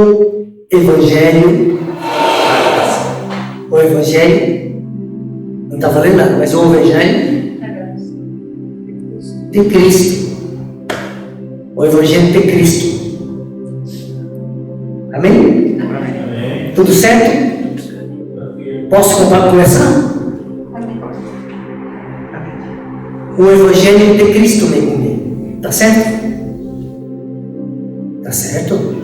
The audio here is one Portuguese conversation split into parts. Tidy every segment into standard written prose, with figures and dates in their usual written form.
o Evangelho, não está valendo nada, mas o Evangelho de Cristo, o Evangelho de Cristo. Amém? Amém. Tudo certo? Posso começar? O Evangelho de Cristo, meu irmão. Tá certo? Tá certo?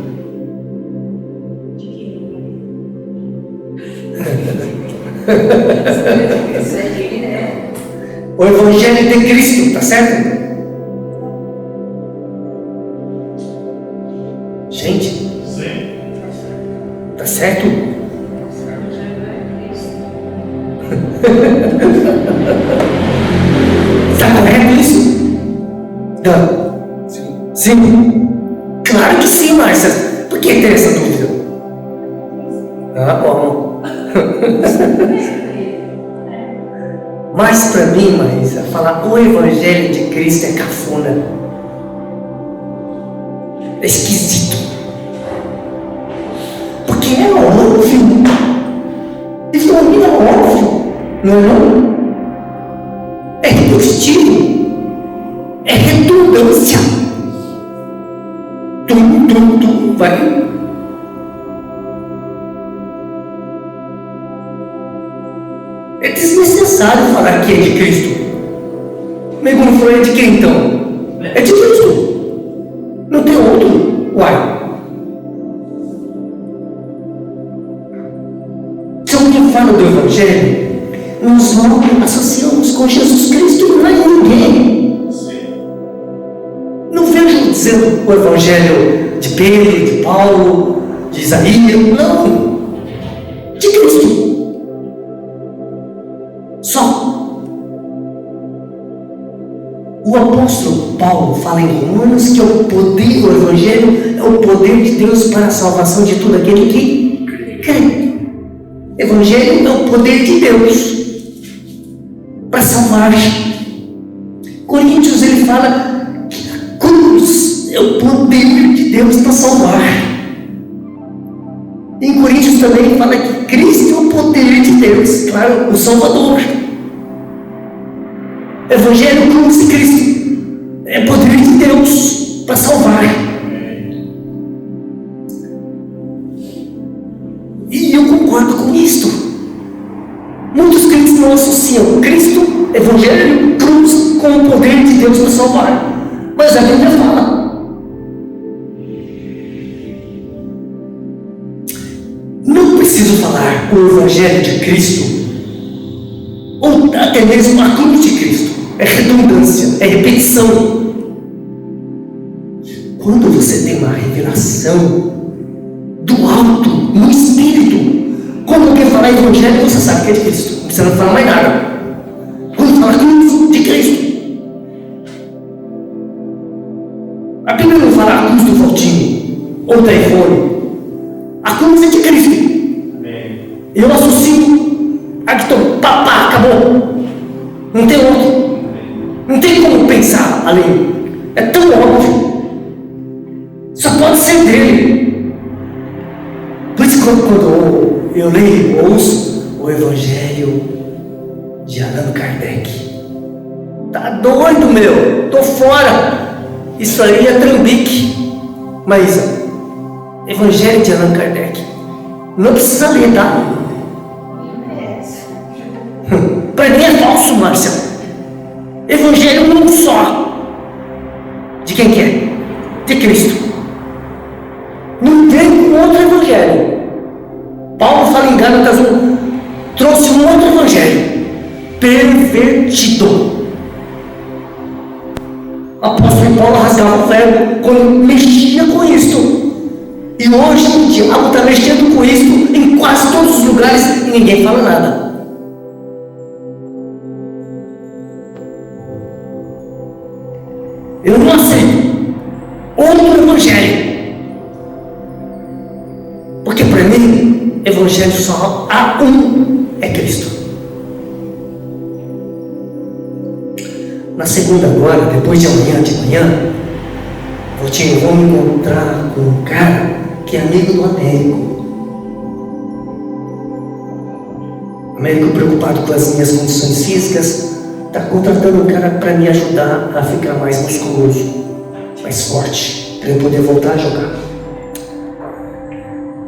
O Evangelho de Cristo, tá certo? Gente? Sim. Tá certo? Está correto isso? Não. Sim. Claro que sim, Márcia. Por que tem essa dúvida? Ah, bom. Mas para mim, Marisa, falar o Evangelho de Cristo é cafona. É esquisito. Porque é óbvio. Isso para mim é óbvio. Não é não? É repetitivo. É redundância. Tum, vai. É desnecessário falar que é de Cristo. Meu irmão falou, é de quem então? É de Cristo. Não tem outro. Uai. Se alguém fala do Evangelho, nós não associamos com Jesus Cristo, não é ninguém. Não vejo dizendo o Evangelho de Pedro, de Paulo, de Isaías, não. De Cristo. Só. O apóstolo Paulo fala em Romanos que o poder, o Evangelho é o poder de Deus para a salvação de todo aquele que crê. Evangelho é o poder de Deus para salvar. Coríntios ele fala que a cruz é o poder de Deus para salvar. Em Coríntios também fala que Cristo é o poder de Deus, claro, o Salvador. Evangelho, cruz de Cristo é poder de Deus para salvar. E eu concordo com isto. Muitos crentes não associam Cristo, Evangelho, cruz com o poder de Deus para salvar. Mas a Bíblia fala. Não preciso falar o Evangelho de Cristo, ou até mesmo a cruz de Cristo. É redundância, é repetição. Quando você tem uma revelação do alto, no Espírito, quando alguém falar Evangelho, você sabe que é de Cristo. Não precisa falar mais nada. Quando fala cruz de Cristo, a Bíblia não fala a cruz do Valtinho ou da iPhone. A cruz é de Cristo. Eu associo a que papá, acabou. Não tem outro. Não tem como pensar além. É tão óbvio. Só pode ser dele. Por isso quando eu leio, ouço o Evangelho de Allan Kardec. Tá doido, meu? Tô fora. Isso aí é trambique. Mas Evangelho de Allan Kardec não precisa ler, tá? Para mim é falso, Márcia. Evangelho um só. De quem que é? De Cristo. Não tem outro evangelho. Paulo fala em Gálatas 1, trouxe um outro evangelho pervertido. O apóstolo Paulo rasgava o verbo quando mexia com isto. E hoje o diabo está mexendo com isto em quase todos os lugares e ninguém fala nada. Eu não aceito outro evangelho. Porque para mim, evangelho só há um, é Cristo. Na segunda agora, depois de amanhã, vou me encontrar com um cara que é amigo do Américo. Américo, preocupado com as minhas condições físicas, está contratando um cara para me ajudar a ficar mais musculoso, mais forte, para eu poder voltar a jogar.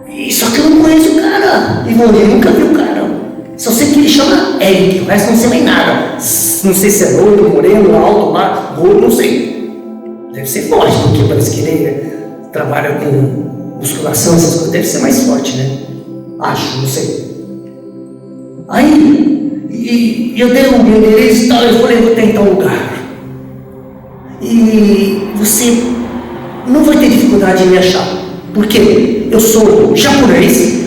E só que eu não conheço o cara, Ivone, eu nunca vi o cara. Só sei que ele chama Eric, o resto não sei nem nada. Não sei se é loiro, moreno, alto, baixo, gordo, não sei. Deve ser forte, porque parece que ele trabalha com musculação, essas coisas, deve ser mais forte, né? Acho, não sei. Aí, eu dei um endereço e tal, eu falei, vou tentar um lugar. E você não vai ter dificuldade em me achar. Por quê? Eu sou japonês,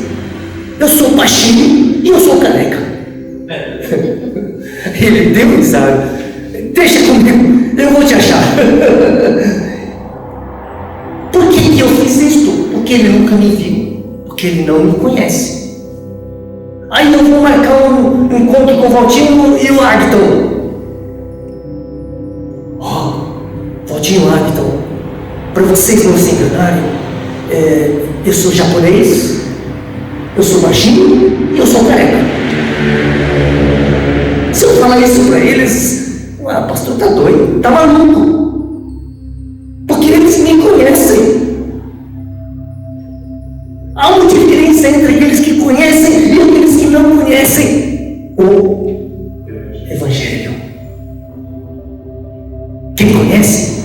eu sou baixinho e eu sou careca. Ele deu um risada. Deixa comigo, eu vou te achar. Por que eu fiz isto? Porque ele nunca me viu, porque ele não me conhece. Aí eu vou marcar um encontro com o Valtinho e o Agton. Valtinho e o Agton, para vocês não se enganarem, eu sou japonês, eu sou baixinho e eu sou careca. Se eu falar isso para eles, o pastor tá doido, tá maluco, porque eles me conhecem. Há uma diferença entre aqueles que conhecem e aqueles que não conhecem o Evangelho. Quem conhece,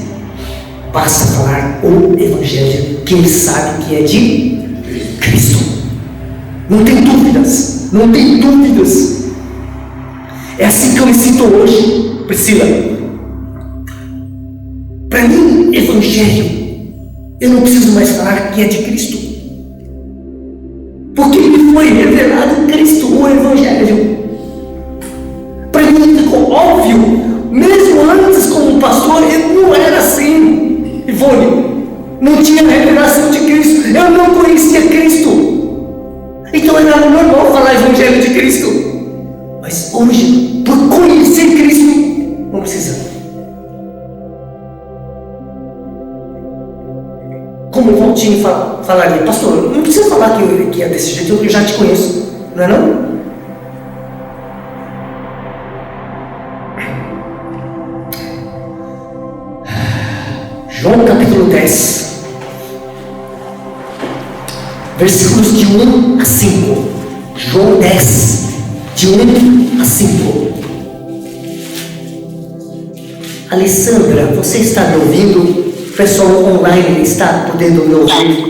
basta falar o Evangelho, que ele sabe que é de Cristo. Não tem dúvidas, não tem dúvidas. É assim que eu me sinto hoje, Priscila. Para mim, Evangelho, eu não preciso mais falar que é de Cristo. Porque me foi revelado Cristo, o Evangelho. Para mim ficou óbvio, mesmo antes como pastor, eu não era assim, Ivone. Não tinha revelação de Cristo, eu não conhecia Cristo. Então era normal falar Evangelho de Cristo. Mas hoje, por conhecer Cristo, não precisa. Como o Valtinho falaria, pastor, não precisa falar que é desse jeito, eu já te conheço, não é não? João capítulo 10, versículos de 1 a 5. João 10, de 1 a 5. Alessandra, você está me ouvindo? O pessoal online está podendo me ouvir?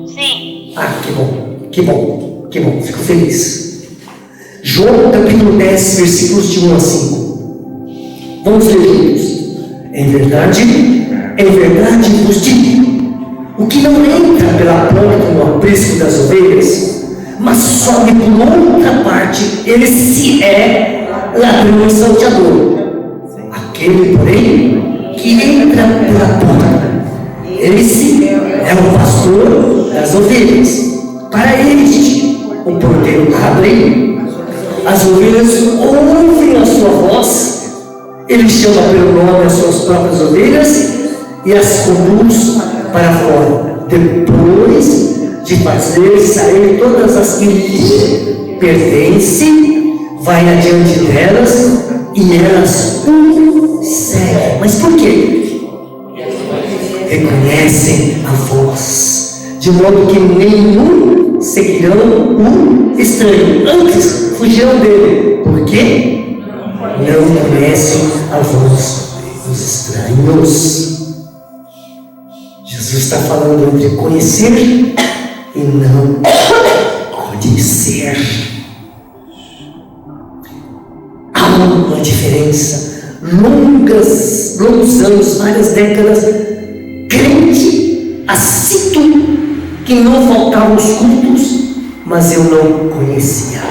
Sim. Que bom, que bom, que bom, fico feliz. João capítulo 10, versículos de 1 a 5. Vamos ler juntos. Em verdade vos digo, o que não entra pela porta no aprisco das ovelhas, mas sobe por outra parte, ele se é ladrão e salteador. Aquele, porém, que entra pela porta, esse é o pastor das ovelhas. Para este, o porteiro abre, as ovelhas ouvem a sua voz, ele chama pelo nome as suas próprias ovelhas e as conduz para fora. Depois de fazer sair todas as que lhe pertencem, vai adiante delas e elas o seguem. Mas por quê? Reconhecem a voz, de modo que nenhum seguirão o estranho, antes fugirão dele. Por quê? Não conhecem a voz dos estranhos. Jesus está falando entre conhecer e não conhecer. Há uma diferença. Longos anos, várias décadas, crente assíduo, que não faltava os cultos, mas eu não conhecia.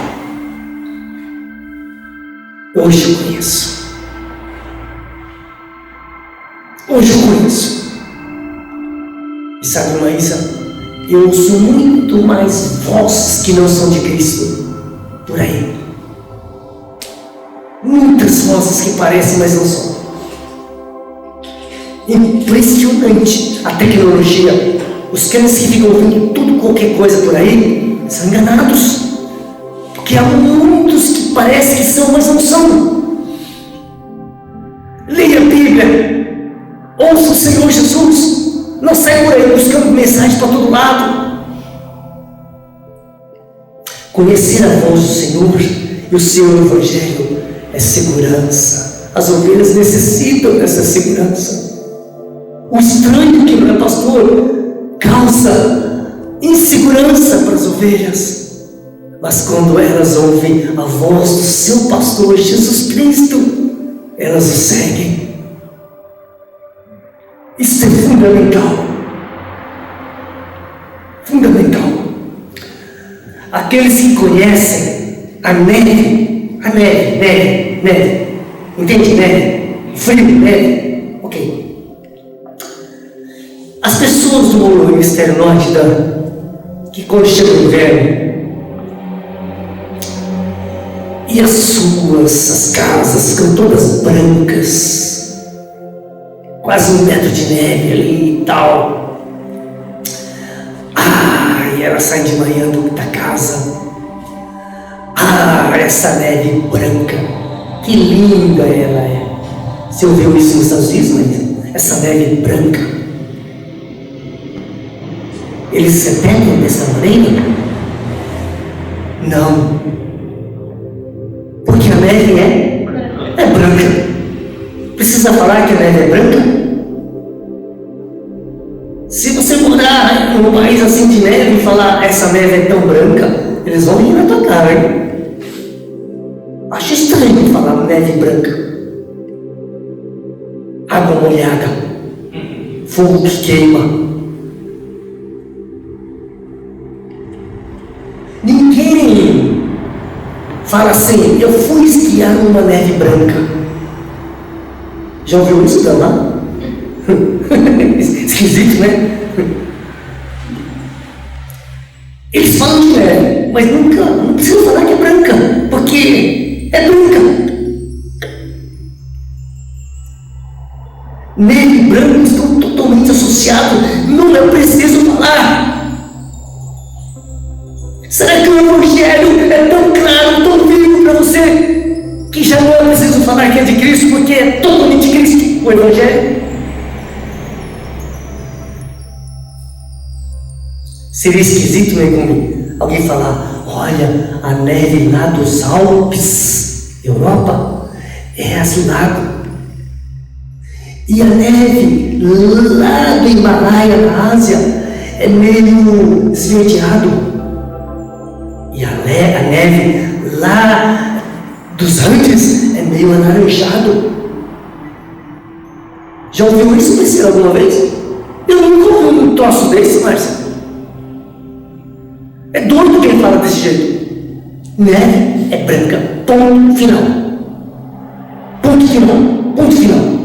Hoje eu conheço. Hoje eu conheço. E sabe, Maísa, eu ouço muito mais vozes que não são de Cristo por aí. Muitas vozes que parecem, mas não são. Impressionante a tecnologia. Os crentes que ficam ouvindo tudo, qualquer coisa por aí, são enganados. Porque há muitos que parecem que são, mas não são. Leia a Bíblia. Ouça o Senhor Jesus. Não sai por aí buscando mensagens para todo lado. Conhecer a voz do Senhor e o seu Evangelho é segurança. As ovelhas necessitam dessa segurança. O estranho que não é pastor causa insegurança para as ovelhas, mas quando elas ouvem a voz do seu pastor Jesus Cristo, elas o seguem. Isso é fundamental. Fundamental. Aqueles que conhecem a neve, entende? Neve, frio, neve, ok. As pessoas do hemisfério norte, que quando chega o inverno, e as casas ficam todas brancas, quase 1 metro de neve ali e tal. E ela sai de manhã da casa. Essa neve branca, que linda ela é. Você ouviu isso nos Estados Unidos, mas essa neve branca, eles se pegam dessa maneira? Não. Porque a neve é branca. Precisa falar que a neve é branca? Se você morar em um país assim de neve e falar essa neve é tão branca, eles vão rir na tua cara, hein? Acho estranho falar neve branca. Água molhada, fogo que queima. Ninguém fala assim, eu fui esquiar numa neve branca. Já ouviu isso, Dama? Esquisito, né? Eles falam de neve, mas não precisa falar que é branca, porque é branca. Neve e branco estão totalmente associados, não é preciso falar. Será que o Evangelho é tão claro, tão vivo para você, que já não é preciso falar que é de Cristo, porque é totalmente Cristo o Evangelho? Seria esquisito, né, quando alguém falar, olha, a neve lá dos Alpes, Europa, é azulado. E a neve lá do Himalaia, na Ásia, é meio esverdeado. E a neve lá dos Andes é meio alaranjado. Já ouviu isso dizer alguma vez? Eu nunca ouvi um troço desse, Márcia. É doido quem fala desse jeito. Neve é branca. Ponto final. Ponto final. Ponto final.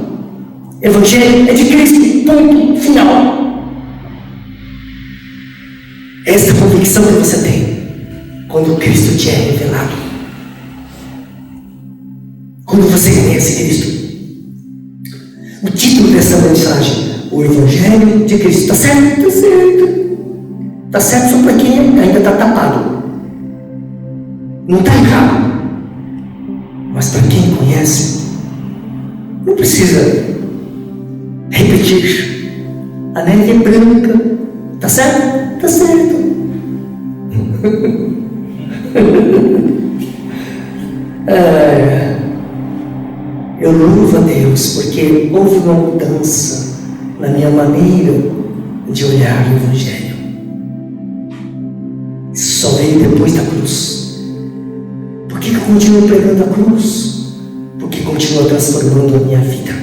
Evangelho é de Cristo. Ponto final. Essa é a convicção que você tem quando Cristo te é revelado. Quando você conhece Cristo. O título dessa mensagem, o Evangelho de Cristo. Está certo? Está certo. Está certo só para quem ainda está tapado. Não está errado. Mas para quem conhece, não precisa repetir. A neve é branca. Está certo? Está certo. Eu louvo a Deus porque houve uma mudança na minha maneira de olhar o Evangelho. Só veio depois da cruz. Por que eu continuo pregando a cruz? Porque continua transformando a minha vida.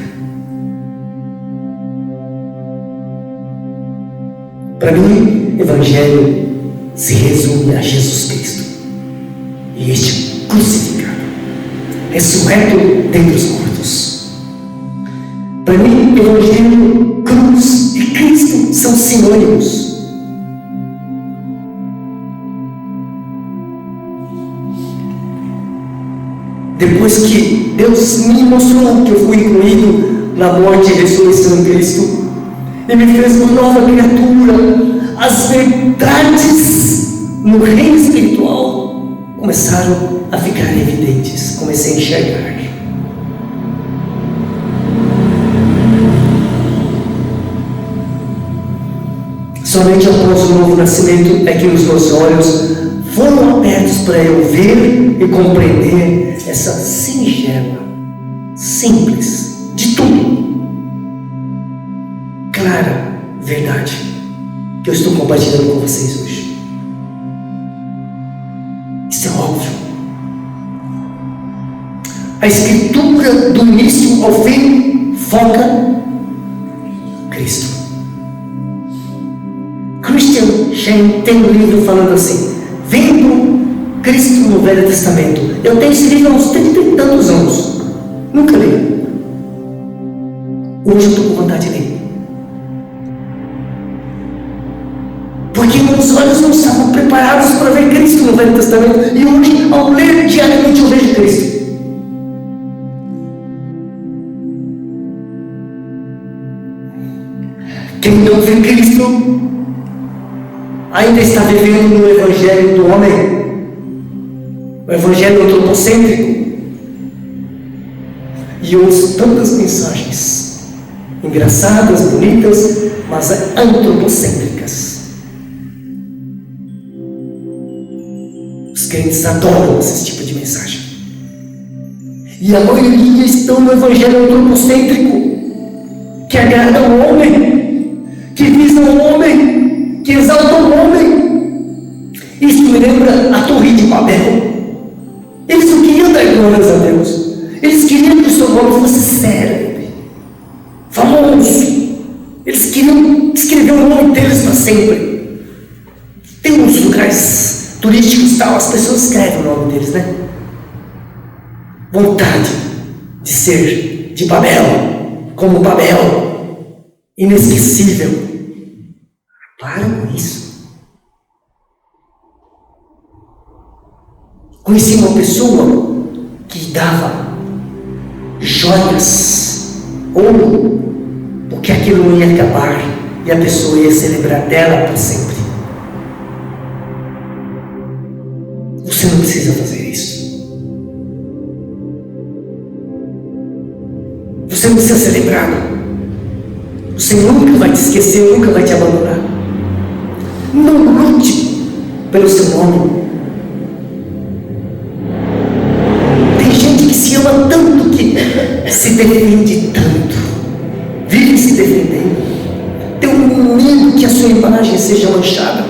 Para mim, Evangelho se resume a Jesus Cristo e este crucificado, ressurreto dentre os mortos. Para mim, Evangelho, cruz e Cristo são sinônimos. Depois que Deus me mostrou que eu fui incluído na morte e ressurreição de Cristo, e me fez uma nova criatura, as verdades no reino espiritual começaram a ficar evidentes. Comecei a enxergar. Somente após o novo nascimento é que os meus olhos foram abertos para eu ver e compreender essa singela, simples, de tudo, clara verdade que eu estou compartilhando com vocês hoje. Isso é óbvio. A escritura do início ao fim foca Cristo. Christian Shane tem um livro falando assim: vendo Cristo no Velho Testamento. Eu tenho esse livro há uns 30 e tantos anos, nunca li. Hoje eu estou com vontade de ler, porque meus olhos não estavam preparados para ver Cristo no Velho Testamento, e hoje, ao ler diariamente, eu vejo Cristo. Quem não vê Cristo ainda está vivendo no evangelho do homem, o evangelho antropocêntrico, e ouço tantas mensagens engraçadas, bonitas, mas antropocêntricas. Os crentes adoram esse tipo de mensagem, e a maioria estão no evangelho antropocêntrico, que agrada o homem, que visa o homem, que exalta o homem. Isso me lembra a Torre de Babel. Eles não queriam dar glórias a Deus, eles queriam que o seu nome fosse célebre, famoso. Eles queriam escrever o nome deles para sempre. Tem uns lugares turísticos e tal, as pessoas escrevem o nome deles, né? Vontade de ser de Babel, como Babel, inesquecível. Para com isso. Conheci uma pessoa que dava joias, ouro, porque aquilo não ia acabar e a pessoa ia se lembrar dela para sempre. Você não precisa fazer isso. Você não precisa ser lembrado. Você nunca vai te esquecer, nunca vai te abandonar. Não lute pelo seu nome. Tem gente que se ama tanto, que se defende tanto, vive se defendendo. Tem um medo que a sua imagem seja manchada.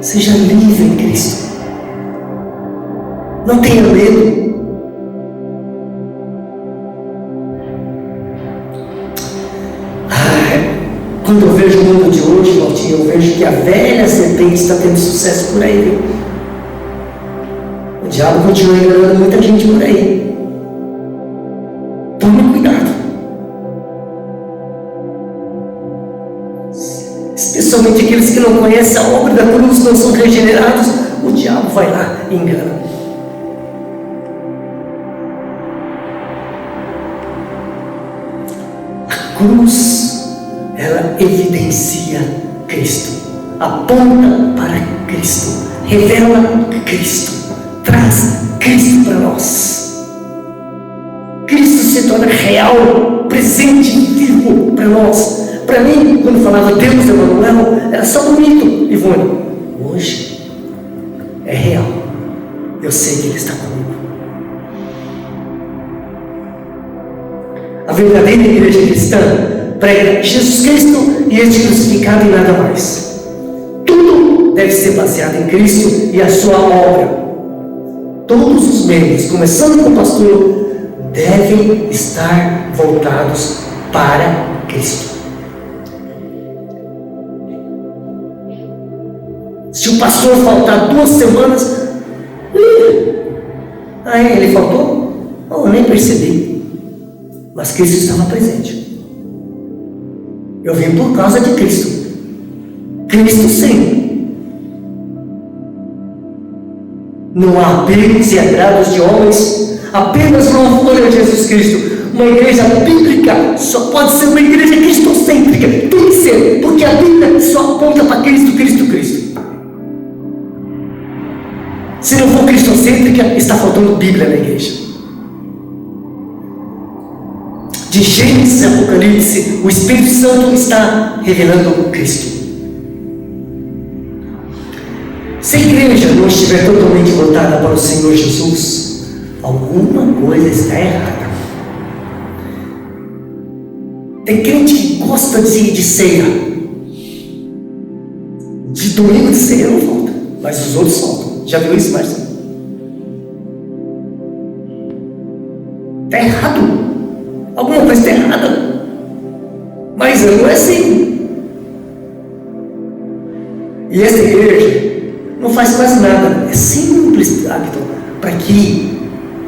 Seja livre em Cristo. Não tenha medo. Quando eu vejo o mundo de hoje, Valtinho, eu vejo que a velha serpente está tendo sucesso por aí. O diabo continua enganando muita gente por aí. Tome cuidado. Especialmente aqueles que não conhecem a obra da cruz, não são regenerados, o diabo vai lá e engana. A cruz, ela evidencia Cristo, aponta para Cristo, revela Cristo, traz Cristo para nós. Cristo se torna real, presente, vivo para nós. Para mim, quando falava Deus Emanuel, era só bonito, Ivone. Hoje é real. Eu sei que Ele está comigo. A verdadeira igreja cristã prega Jesus Cristo e este crucificado e nada mais. Tudo deve ser baseado em Cristo e a sua obra. Todos os meios, começando com o pastor, devem estar voltados para Cristo. Se o pastor faltar 2 semanas, ele faltou? Eu nem percebi. Mas Cristo estava presente. Eu vim por causa de Cristo. Cristo sim. Não há apegos e agrados de homens, apenas louvor a Jesus Cristo. Uma igreja bíblica só pode ser uma igreja cristocêntrica. Tem que ser, porque a Bíblia só aponta para Cristo, Cristo, Cristo. Se não for cristocêntrica, está faltando Bíblia na igreja. De Gênesis e Apocalipse, o Espírito Santo está revelando o Cristo. Se a igreja não estiver totalmente voltada para o Senhor Jesus, alguma coisa está errada. Tem crente que gosta de ceia. De domingo de ceia não falta, mas os outros faltam. Já viu isso, Márcio? Está errado. Alguma coisa está errada. Mas não é assim. E essa igreja não faz quase nada. É simples, hábito, para que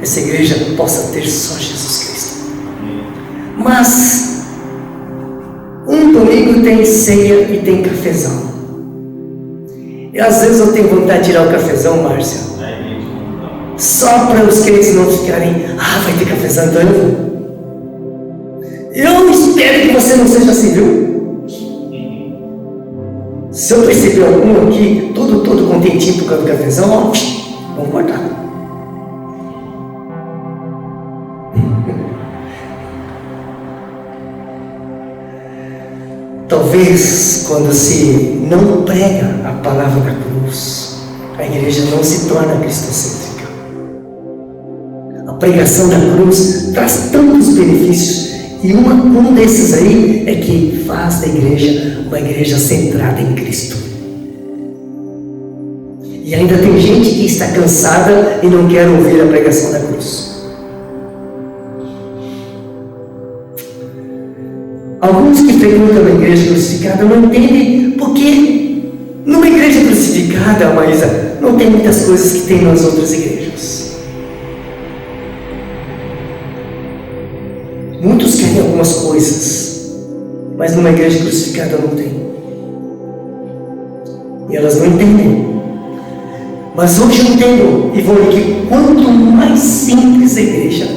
essa igreja possa ter só Jesus Cristo. Mas um domingo tem ceia e tem cafezão. E às vezes eu tenho vontade de tirar o cafezão, Márcia, só para os crentes não ficarem, vai ter cafezão, então eu vou. Eu espero que você não seja assim, viu? Se eu perceber algum aqui, todo contentinho por causa do cafezão, vamos cortar. Talvez quando se não prega a palavra da cruz, a igreja não se torna cristocêntrica. A pregação da cruz traz tantos benefícios. E um desses aí é que faz da igreja uma igreja centrada em Cristo. E ainda tem gente que está cansada e não quer ouvir a pregação da cruz. Alguns que frequentam a igreja crucificada não entendem porque numa igreja crucificada, Maísa, não tem muitas coisas que tem nas outras igrejas. Muitos querem algumas coisas, mas numa igreja crucificada não tem. E elas não entendem. Mas hoje eu entendo e vou ver que quanto mais simples a igreja,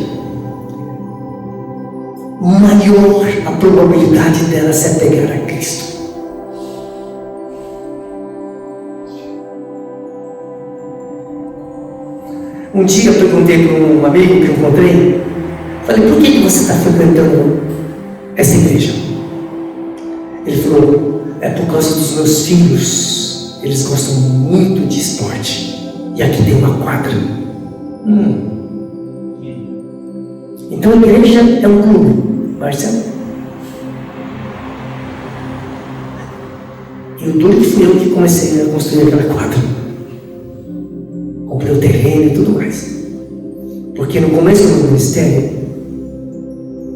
maior a probabilidade dela se apegar a Cristo. Um dia eu perguntei para um amigo que eu encontrei, falei, por que você está frequentando essa igreja? Ele falou, é por causa dos meus filhos, eles gostam muito de esporte, e aqui tem uma quadra. Então a igreja é um clube, Marcelo. E o duro que fui eu que comecei a construir aquela quadra. Comprei o terreno e tudo mais. Porque no começo do meu ministério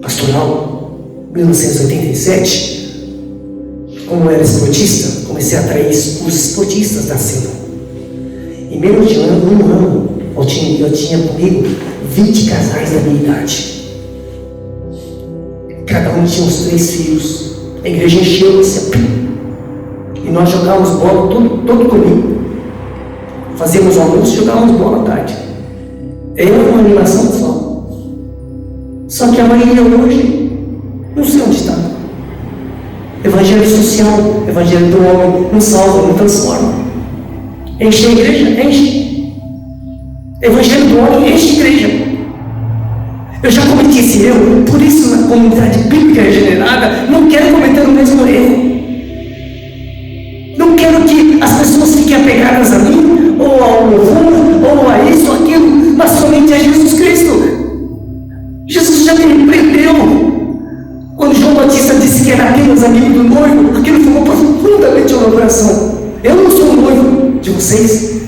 pastoral, 1987, como eu era esportista, comecei a atrair os esportistas da cena. Em menos de um ano, eu tinha comigo 20 casais da minha idade. Cada um tinha uns 3 filhos. A igreja encheu assim, e nós jogávamos bola todo domingo. Fazíamos almoço e jogávamos bola à tarde. Era uma animação só. Só que a maioria hoje, não sei onde está. Evangelho social, evangelho do homem, não salva, não transforma. Enche a igreja? Enche. Evangelho do homem enche a igreja. Eu já cometi esse erro, por isso na comunidade bíblica regenerada, não quero cometer o mesmo erro. Não quero que as pessoas fiquem apegadas a mim, ou ao louvor, ou a isso, ou aquilo, mas somente a Jesus Cristo. Jesus já me repreendeu. Quando João Batista disse que era apenas amigo do noivo, aquilo ficou profundamente no meu coração. Eu não sou o noivo de vocês,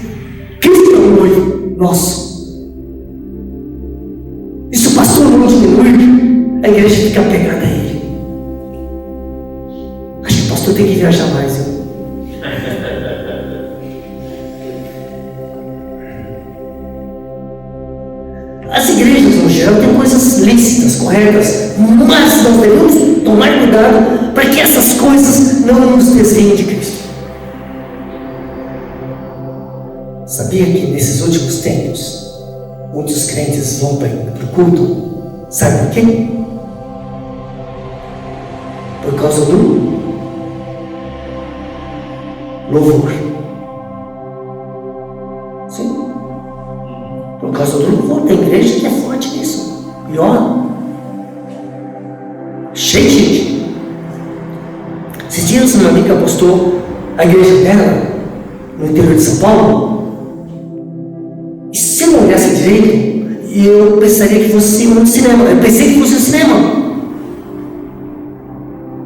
Cristo é o noivo nosso. E se o pastor não diminui, a igreja fica apegada a ele. Acho que o pastor tem que viajar mais. As igrejas, no geral, têm coisas lícitas, corretas, mas nós devemos tomar cuidado para que essas coisas não nos desviem de Cristo. Sabia que nesses últimos tempos, muitos crentes vão para o culto? Sabe por quê? causa do louvor. Sim. Por causa do louvor da igreja que é forte nisso. E ó, cheio de gente. Esses dias uma amiga postou a igreja dela no interior de São Paulo. E se eu não olhasse direito, eu pensaria que fosse um cinema. Eu pensei que fosse um cinema.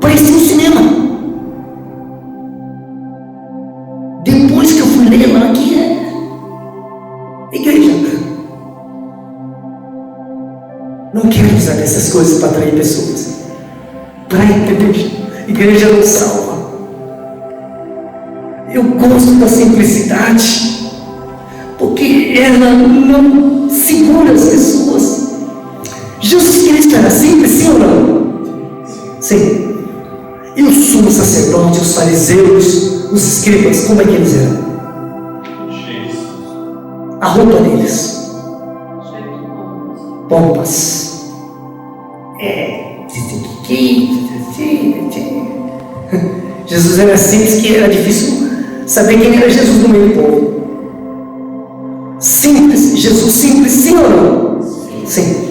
Parecia um cinema. Depois que eu fui ler lá, que é igreja. Não quero usar dessas coisas para atrair pessoas. Para igreja. Igreja não salva. Eu gosto da simplicidade, porque ela não segura as pessoas. Jesus Cristo era simples, sim ou não? Sim. E os sumos sacerdotes, os fariseus, os escribas, como é que eles eram? A roupa deles, pompas. Jesus era simples, que era difícil saber quem era Jesus no meio do povo. Simples, Jesus simples, sim ou não? Sim.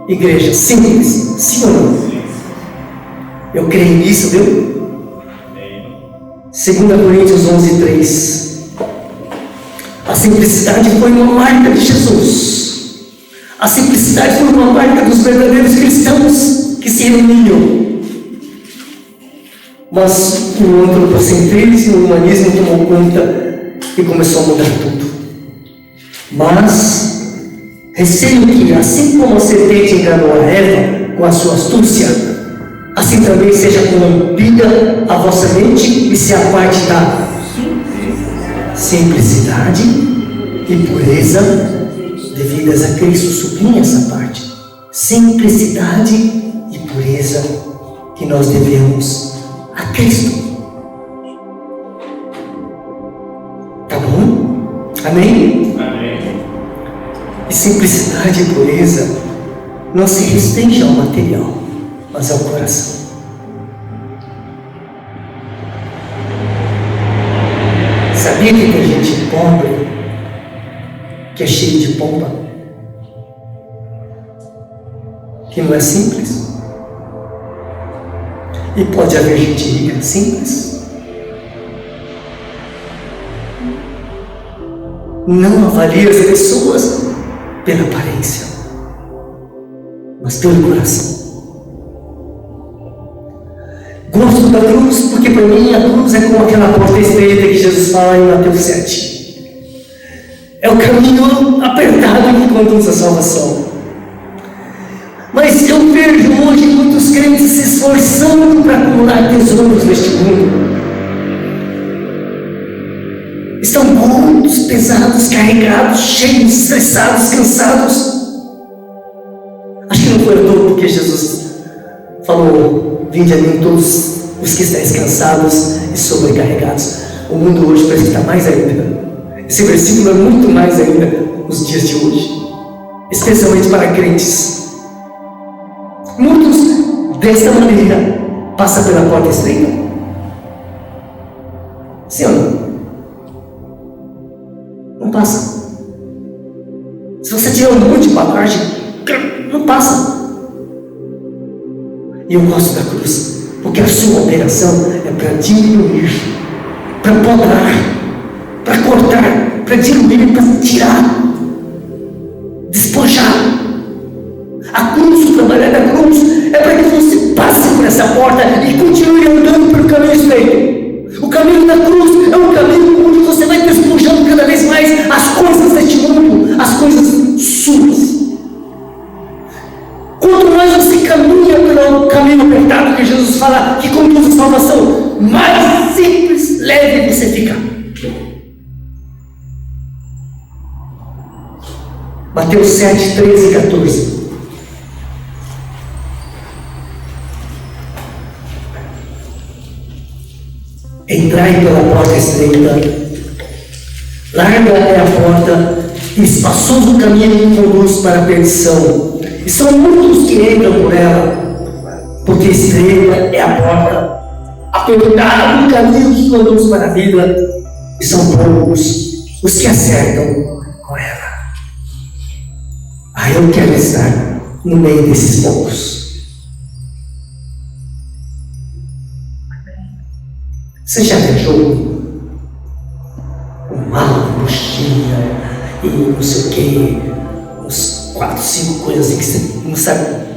Igreja simples, sim ou não? Eu creio nisso, viu? 2 Coríntios 11:3. A simplicidade foi uma marca de Jesus. A simplicidade foi uma marca dos verdadeiros cristãos que se reuniam. Mas o antropocentrismo, o humanismo tomou conta e começou a mudar tudo. Mas receio que, assim como a serpente enganou a Eva com a sua astúcia, assim também seja corrompida a vossa mente e se aparte da simplicidade e pureza devidas a Cristo. Sublinha essa parte. Simplicidade e pureza que nós devemos a Cristo. Tá bom? Amém? Amém. E simplicidade e pureza não se restringe ao material, mas ao coração. Sabia que tem gente pobre que é cheia de pompa? Que não é simples? E pode haver gente rica simples? Não avalie as pessoas pela aparência, mas pelo coração. Gosto da cruz porque para mim a cruz é como aquela porta estreita que Jesus fala em Mateus 7. É o caminho apertado que conduz à salvação. Mas eu vejo hoje muitos crentes se esforçando para acumular tesouros neste mundo. Estão gordos, pesados, carregados, cheios, estressados, cansados. Acho que não foi à toa porque Jesus falou: vinde a mim todos os que estáis cansados e sobrecarregados. O mundo hoje parece que está mais ainda. Esse versículo é muito mais ainda nos dias de hoje, especialmente para crentes. Muitos, desta maneira, passam pela porta estreita. Sim ou não? Não passa. Se você tiver um monte de bagagem, não passa. E eu gosto da cruz, porque a sua operação é para diminuir, para podar, para cortar, para diluir, para tirar, despojar. A cruz, o trabalho da cruz é para que você passe por essa porta e continue andando pelo caminho estreito. O caminho da cruz é um caminho onde você vai despojando cada vez mais as coisas deste mundo, as coisas suas. Quanto mais você caminha pelo caminho apertado que Jesus fala que conduz a salvação, mais simples, leve você fica. Mateus 7, 13 e 14. Entrai pela porta estreita, larga é a porta, e espaçoso o caminho que conduz para a perdição, e são muitos que entram por ela, porque estreita é a porta, apertado o caminho que conduz para a vida, e são poucos os que acertam com ela. Eu quero estar no meio desses poucos. Você já viajou? Mala, mochila e não sei o que, uns 4, 5 coisas assim que você não sabe.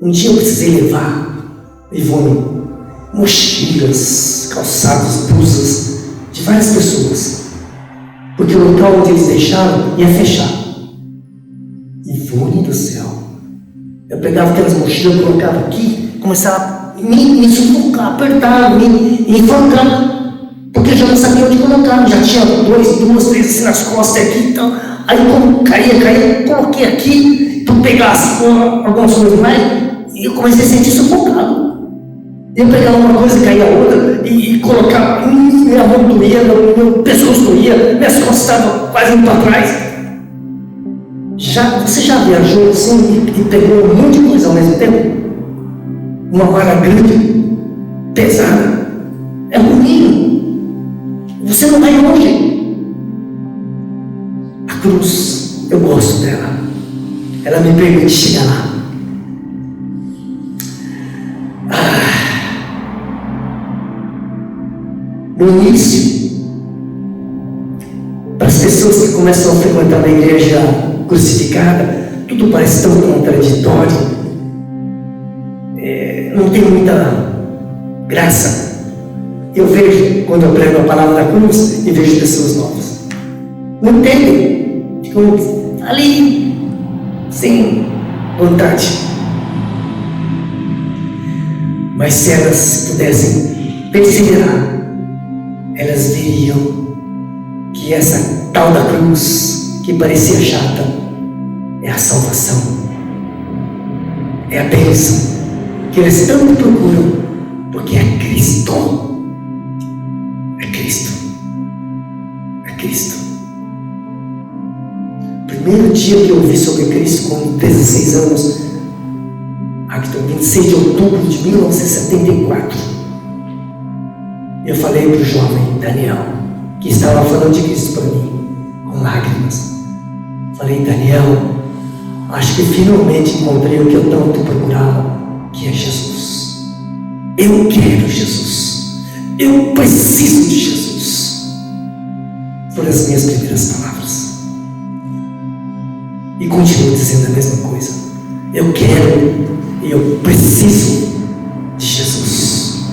Um dia eu precisei levar, Ivone, mochilas, calçados, blusas de várias pessoas, porque o local onde eles deixaram ia fechar. Ivone do céu, eu pegava aquelas mochilas, colocava aqui, começava a me sufocar, apertar, me enforcar, porque eu já não sabia onde colocar, já tinha 2, 3 assim nas costas aqui e tal. Aí como caía, coloquei aqui, tu pegasse algumas coisas mais, e eu comecei a sentir sufocado. Eu pegava uma coisa, caía outra, e colocava, minha mão doía, meu pescoço doía, minhas costas estavam quase indo para trás. Você já viajou assim e pegou um monte de coisa ao mesmo tempo? Uma mala grande, pesada, é ruim, você não vai longe. A cruz, eu gosto dela, ela me permite chegar lá. No início, para as pessoas que começam a frequentar a igreja crucificada, tudo parece tão contraditório, não tem muita graça. Eu vejo, quando eu prego a palavra da cruz, e vejo pessoas novas, não entendem, ficam ali sem vontade. Mas se elas pudessem perseverar, elas veriam que essa tal da cruz, que parecia chata, é a salvação, é a bênção que eles tanto procuram, porque é Cristo. É Cristo. É Cristo. Primeiro dia que eu ouvi sobre Cristo, com 16 anos, 26 de outubro de 1974, eu falei para o jovem Daniel, que estava falando de Cristo para mim, com lágrimas. Falei: Daniel, acho que finalmente encontrei o que eu tanto procurava, que é Jesus. Eu quero Jesus. Eu preciso de Jesus. Foram as minhas primeiras palavras. E continuo dizendo a mesma coisa. Eu quero e eu preciso de Jesus.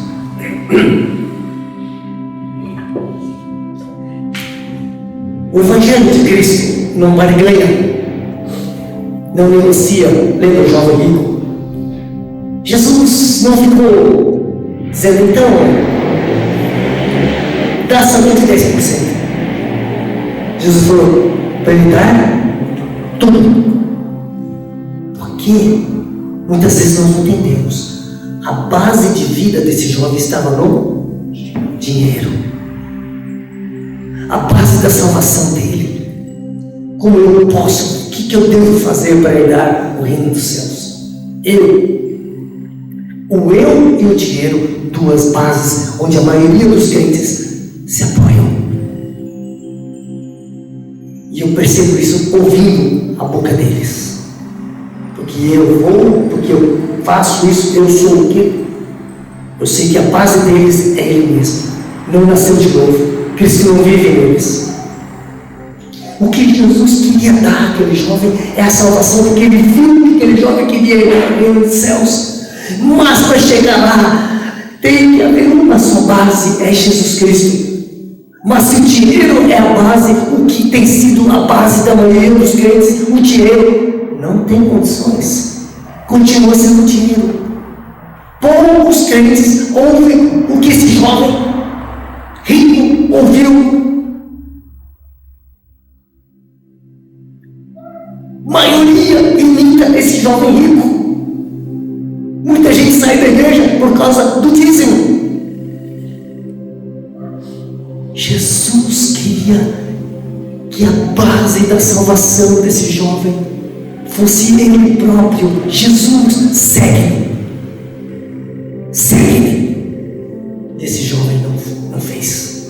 O Evangelho de Cristo não barganha, não negocia, lembra o jovem rico? Jesus não ficou dizendo: então, dá somente 10%. Jesus falou para ele dar tudo. Porque muitas vezes nós não entendemos. A base de vida desse jovem estava no dinheiro. A base da salvação dele. Como eu posso, o que eu devo fazer para herdar o reino dos céus? O eu e o dinheiro, duas bases onde a maioria dos crentes se apoiam. E eu percebo isso ouvindo a boca deles. Porque eu vou, porque eu faço isso, eu sou o quê? Eu sei que a base deles é Ele mesmo. Não nasceu de novo. Cristo não vive neles. O que Jesus queria dar àquele jovem é a salvação, porque Ele viu que aquele jovem queria ir para o reino dos céus. Mas para chegar lá, tem que haver uma só base, é Jesus Cristo. Mas se o dinheiro é a base, o que tem sido a base da maioria dos crentes, o dinheiro não tem condições, continua sendo dinheiro. Poucos crentes ouvem o que esse jovem rico ouviu. Maioria imita esse jovem rico. Muita gente sai da igreja por causa do dízimo. Jesus queria que a base da salvação desse jovem fosse Ele próprio, Jesus, segue-me. Segue-me. Esse jovem não fez.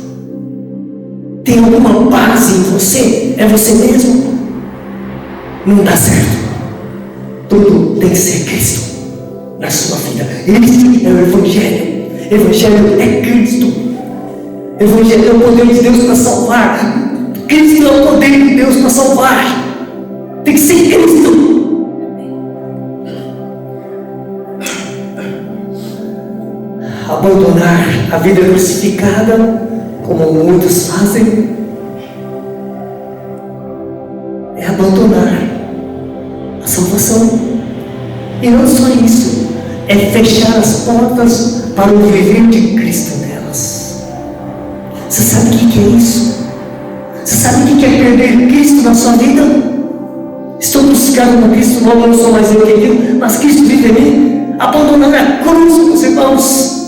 Tem alguma base em você? É você mesmo? Não dá certo. Tudo tem que ser Cristo na sua vida. Esse é o Evangelho. Evangelho é Cristo. Evangelho é o poder de Deus para salvar. Cristo é o poder de Deus para salvar. Tem que ser Cristo. Abandonar a vida crucificada, como muitos fazem, é abandonar a salvação. E não só isso, é fechar as portas para o viver de Cristo nelas. Você sabe o que é isso? Você sabe o que é perder Cristo na sua vida? Estou buscando no Cristo, logo não sou mais eu que vivo, mas Cristo vive em mim. Abandonar a cruz, meus irmãos.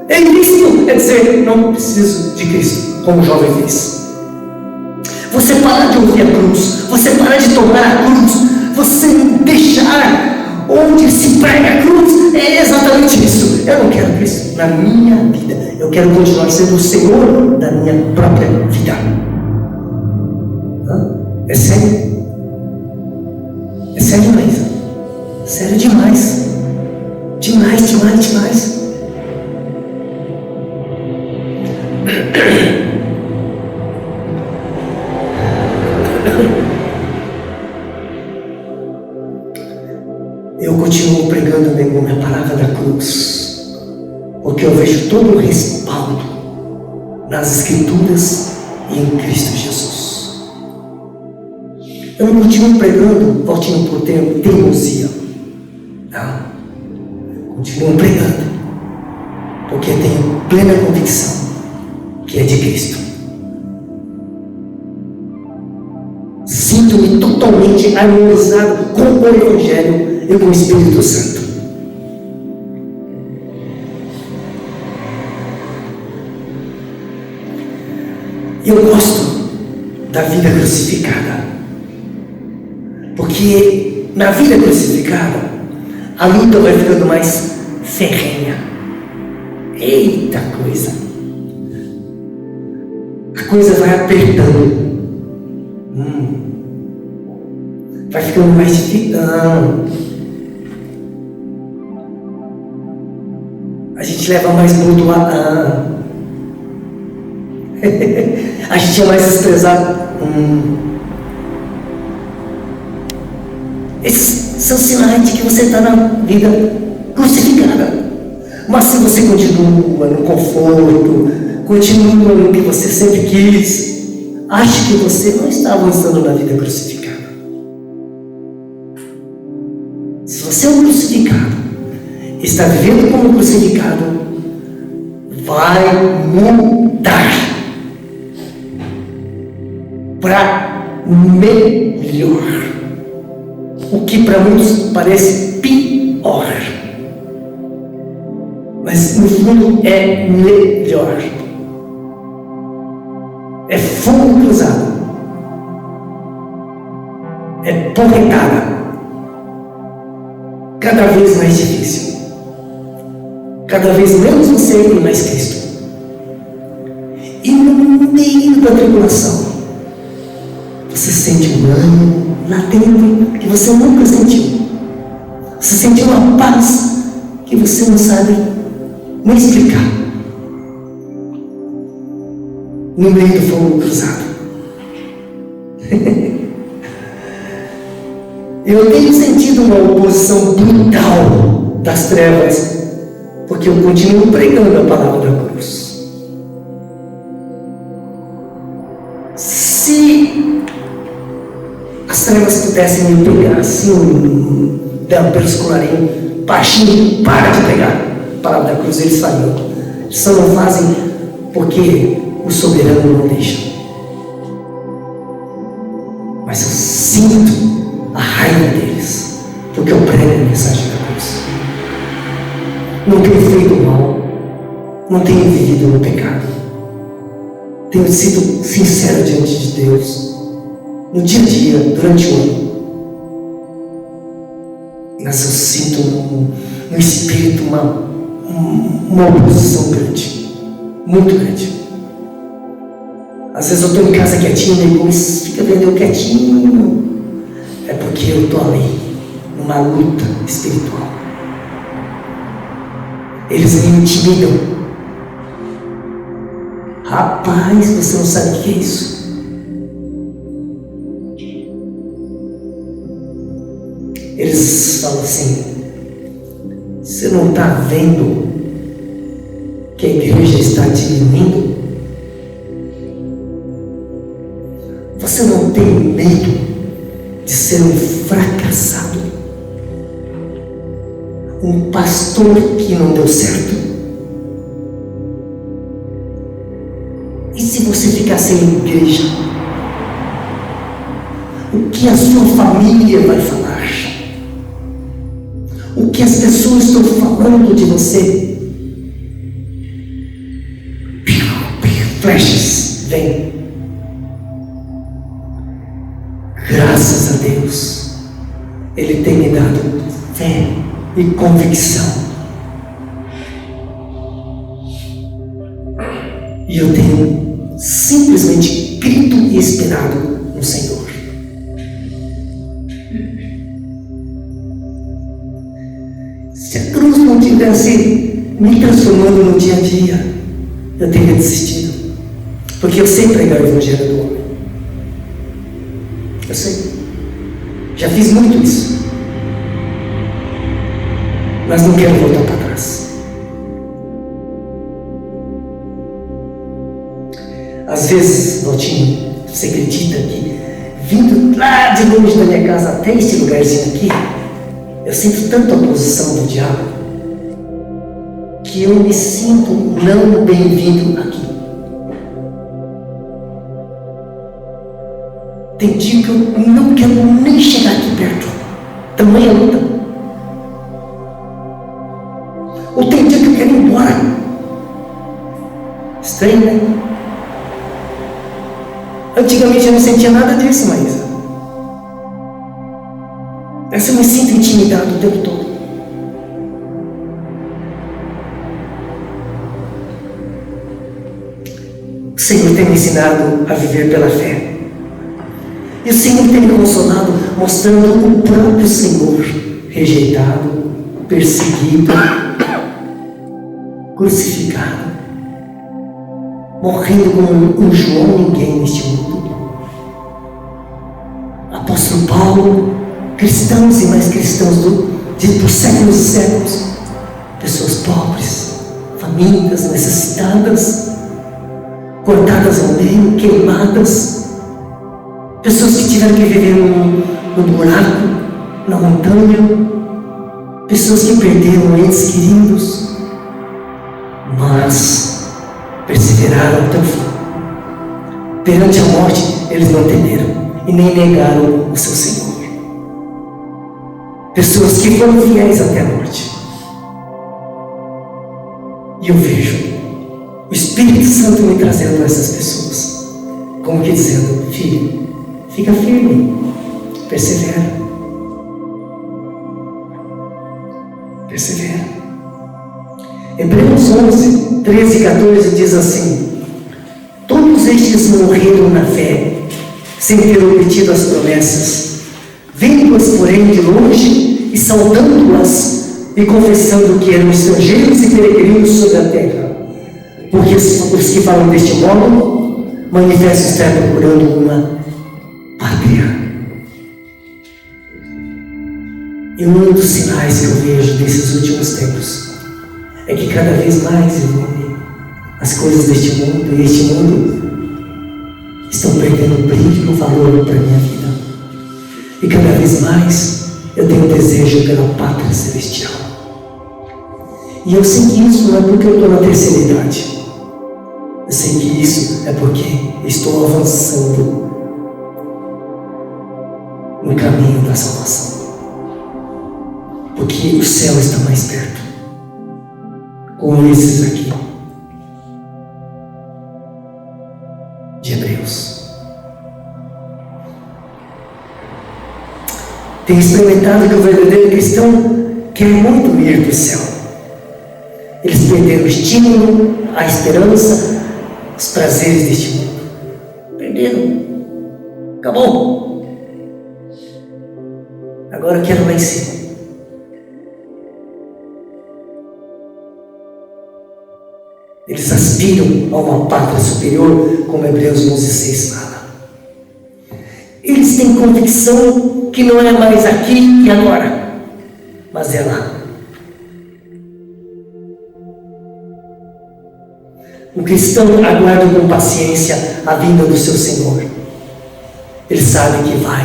É Cristo, quer dizer, não preciso de Cristo, como o jovem fez. Você parar de ouvir a cruz, você parar de tomar a cruz, você deixar onde se prega a cruz, é exatamente isso. Eu não quero Cristo na minha vida, eu quero continuar sendo o Senhor da minha própria vida. É sério? É sério demais. Sério demais. Demais. Eu continuo pregando a palavra da cruz, porque eu vejo todo o respaldo nas Escrituras e em Cristo Jesus. Eu não continuo pregando, voltinho por teimosia. Não. Continuo pregando, porque tenho plena convicção que é de Cristo. Sinto-me totalmente harmonizado com o Evangelho e com o Espírito Santo. Eu gosto da vida crucificada, porque na vida crucificada a luta vai ficando mais ferrenha. Eita coisa! A coisa vai apertando. Vai ficando mais difícil. A gente leva mais muito a gente é mais desprezado. Esses são sinais de que você está na vida crucificada. Mas se você continua no conforto, continua no que você sempre quis, acho que você não está avançando na vida crucificada. Se você é um crucificado, está vivendo como crucificado, vai mudar para melhor, o que para muitos parece pior, mas no fundo é melhor. É fogo cruzado, é porretada, cada vez mais difícil, cada vez menos você e mais Cristo. E no meio da tribulação, você sente um ânimo lá dentro que você nunca sentiu. Você sente uma paz que você não sabe nem explicar. No meio do fogo cruzado. Eu tenho sentido uma oposição brutal das trevas, porque eu continuo pregando a palavra da cruz. Se as trevas pudessem me pegar assim, pelos colarinhos, baixinho, para de pegar a palavra da cruz, eles fariam. Eles só não fazem porque o soberano não deixa. Mas eu sinto a raiva deles, porque eu prego a mensagem da cruz. Não tenho feito mal, não tenho vivido no pecado, tenho sido sincero diante de Deus, no dia a dia, durante o ano. mas eu sinto no espírito uma oposição grande, muito grande. Às vezes eu estou em casa quietinho, e depois fica vendo eu quietinho. É porque eu estou ali, numa luta espiritual. Eles me intimidam. Rapaz, você não sabe o que é isso. Eles falam assim: você não está vendo que a igreja está diminuindo? Você não tem medo de ser um fracassado? Um pastor que não deu certo? E se você ficar sem igreja? O que a sua família vai falar? O que as pessoas estão falando de você? Flashes vêm. Graças a Deus, Ele tem me dado fé e convicção. E eu tenho simplesmente crido e esperado no Senhor. Se a cruz não tivesse me transformando no dia a dia, eu teria desistido. Porque eu sei pregar o Evangelho do homem. Eu sei. Já fiz muito isso. Mas não quero voltar para trás. Às vezes, Valtinho, você acredita que vindo lá de longe da minha casa até esse lugarzinho aqui, eu sinto tanto a oposição do diabo que eu me sinto não bem-vindo aqui. Tem dia que eu não quero nem chegar aqui perto. Tamanha luta. Ou tem dia que eu quero ir embora. Estranho, né? Antigamente eu não sentia nada disso, Maísa. Mas eu me sinto intimidado o tempo todo. O Senhor tem me ensinado a viver pela fé. E o Senhor tem me consolado, mostrando o próprio Senhor rejeitado, perseguido, crucificado, morrendo como um João ninguém neste mundo. Apóstolo Paulo, cristãos e mais cristãos por séculos e séculos, pessoas pobres, famintas, necessitadas, cortadas ao meio, queimadas, pessoas que tiveram que viver no buraco, na montanha, pessoas que perderam entes queridos, mas perseveraram até o fim. Perante a morte, eles não temeram e nem negaram o seu Senhor. Pessoas que foram fiéis até a morte. E eu vejo o Espírito Santo me trazendo essas pessoas, como que dizendo: filho, fica firme, persevera. Persevera. Hebreus 11, 13 e 14 diz assim: todos estes morreram na fé, sem ter obtido as promessas, vendo-as, porém, de longe e saudando-as e confessando que eram estrangeiros e peregrinos sobre a terra. Porque os que falam deste modo manifestam estar procurando uma pátria. E um dos sinais que eu vejo desses últimos tempos é que cada vez mais, Ivone, as coisas deste mundo e este mundo estão perdendo o brilho e o valor para a minha vida. E cada vez mais eu tenho desejo pela pátria celestial. E eu sei que isso não é porque eu estou na terceira idade. Eu sei que isso é porque estou avançando no caminho da salvação. Porque o céu está mais perto. Como esses aqui de Hebreus. Tem experimentado que o verdadeiro cristão quer muito ir para o céu. Eles perderam o estímulo, a esperança, os prazeres deste mundo. Perderam. Acabou. Agora eu quero lá em cima. Eles aspiram a uma pátria superior, como Hebreus 11:6 fala. Eles têm convicção que não é mais aqui e agora, mas é lá. O cristão aguarda com paciência a vinda do seu Senhor. Ele sabe que vai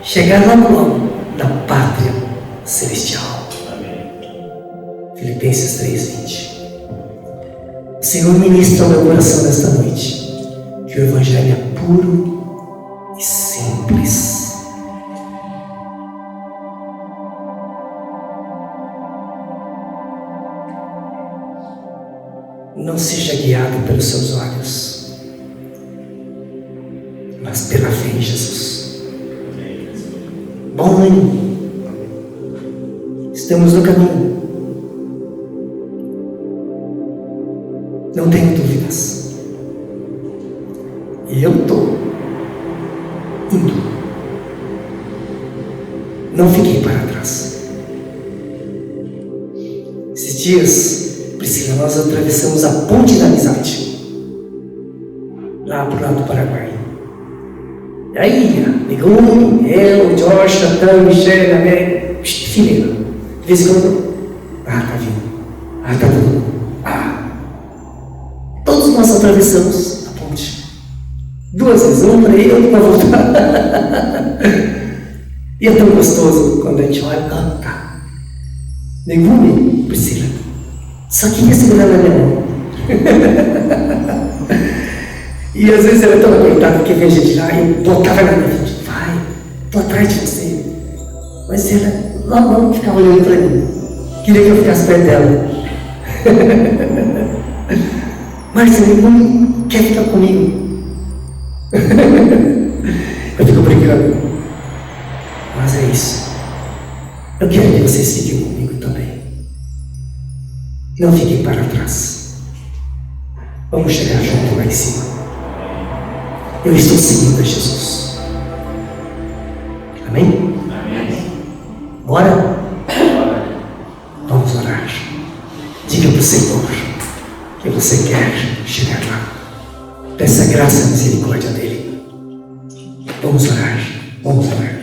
chegar logo na pátria celestial. Amém. Filipenses 3:20. O Senhor ministra ao meu coração nesta noite que o Evangelho é puro e simples. Não seja guiado pelos seus olhos, mas pela fé em Jesus. Bom ânimo. Estamos no caminho. Não tenho dúvidas. E eu estou indo. Não fiquei para trás. Esses dias, Priscila, nós atravessamos a ponte da amizade, lá para o lado do Paraguai. E aí, ligou eu, o Josh, Natan, Michelle, a Mary, fileira. De vez em quando, tá vindo. Tá todo mundo. Todos nós atravessamos a ponte. 2 vezes, um para ir, outro para voltar. E é tão gostoso quando a gente olha e tá. Legume, Priscila. Só queria segurar na minha mão. E às vezes ela é tão coitada que vem gente lá e eu botava na minha frente. Vai, tô atrás de você. Mas ela não ficava olhando para mim. Queria que eu ficasse perto dela. Márcia, não quer ficar comigo. Eu fico brincando. Mas é isso. Eu quero que vocês fiquem comigo também. Não fiquem para trás. Vamos chegar junto lá em cima. Eu estou seguindo a Jesus. Amém? Amém. Bora? Vamos orar. Diga para o Senhor que você quer chegar lá. Peça a graça e a misericórdia dele. Vamos orar. Vamos orar.